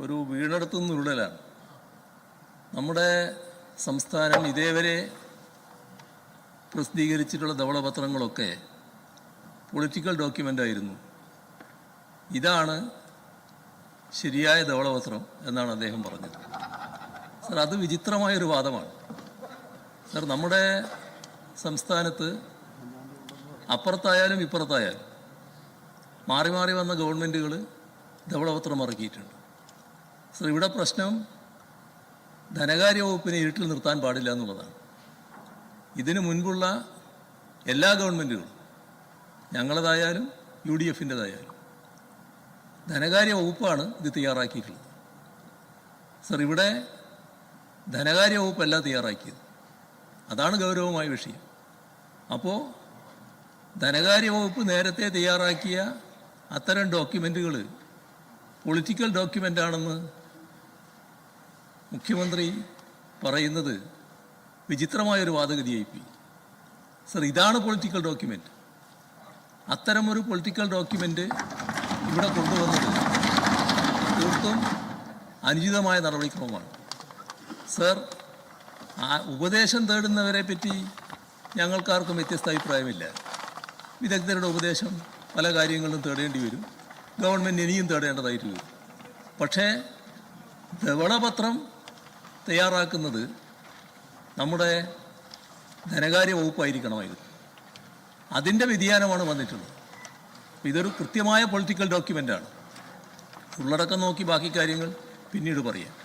ഒരു വീണെടുത്തു നിന്നുരുളലാണ്. നമ്മുടെ സംസ്ഥാനം ഇതേവരെ പ്രസിദ്ധീകരിച്ചിട്ടുള്ള ധവളപത്രങ്ങളൊക്കെ പൊളിറ്റിക്കൽ ഡോക്യുമെൻ്റായിരുന്നു. ഇതാണ് ശരിയായ ധവളപത്രം എന്നാണ് അദ്ദേഹം പറഞ്ഞത്. സർ, അത് വിചിത്രമായൊരു വാദമാണ്. സർ, നമ്മുടെ സംസ്ഥാനത്ത് അപ്പുറത്തായാലും ഇപ്പുറത്തായാലും മാറി മാറി വന്ന ഗവൺമെൻറ്റുകൾ ധവളപത്രം ഇറക്കിയിട്ടുണ്ട്. സർ, ഇവിടെ പ്രശ്നം ധനകാര്യ വകുപ്പിനെ ഇരുട്ടിൽ നിർത്താൻ പാടില്ല എന്നുള്ളതാണ്. ഇതിനു മുൻപുള്ള എല്ലാ ഗവൺമെൻറ്റുകളും, ഞങ്ങളതായാലും UDF-ൻ്റെതായാലും, ധനകാര്യ വകുപ്പാണ് ഇത് തയ്യാറാക്കിയിട്ടുള്ളത്. സർ, ഇവിടെ ധനകാര്യ വകുപ്പല്ല തയ്യാറാക്കിയത്. അതാണ് ഗൗരവമായ വിഷയം. അപ്പോൾ ധനകാര്യ വകുപ്പ് നേരത്തെ തയ്യാറാക്കിയ അത്തരം ഡോക്യുമെൻറ്റുകൾ പൊളിറ്റിക്കൽ ഡോക്യുമെൻ്റാണെന്ന് മുഖ്യമന്ത്രി പറയുന്നത് വിചിത്രമായൊരു വാദഗതിയായിപ്പോയി. സർ, ഇതാണ് പൊളിറ്റിക്കൽ ഡോക്യുമെൻ്റ്. അത്തരമൊരു പൊളിറ്റിക്കൽ ഡോക്യുമെൻ്റ് ഇവിടെ കൊണ്ടുവന്നത് തീർത്തും അനുചിതമായ നടപടിക്രമമാണ്. സർ, ഉപദേശം തേടുന്നവരെ പറ്റി ഞങ്ങൾക്കാർക്കും വ്യത്യസ്ത അഭിപ്രായമില്ല. വിദഗ്ധരുടെ ഉപദേശം പല കാര്യങ്ങളിലും തേടേണ്ടി വരും, ഗവൺമെൻറ് ഇനിയും തേടേണ്ടതായിട്ട് വരും. പക്ഷേ ധവളപത്രം തയ്യാറാക്കുന്നത് നമ്മുടെ ധനകാര്യ വകുപ്പായിരിക്കണമായിരുന്നു. അതിൻ്റെ വ്യതിയാനമാണ് വന്നിട്ടുള്ളത്. ഇതൊരു കൃത്യമായ പൊളിറ്റിക്കൽ ഡോക്യുമെൻ്റാണ്. ഉള്ളടക്കം നോക്കി ബാക്കി കാര്യങ്ങൾ പിന്നീട് പറയാം.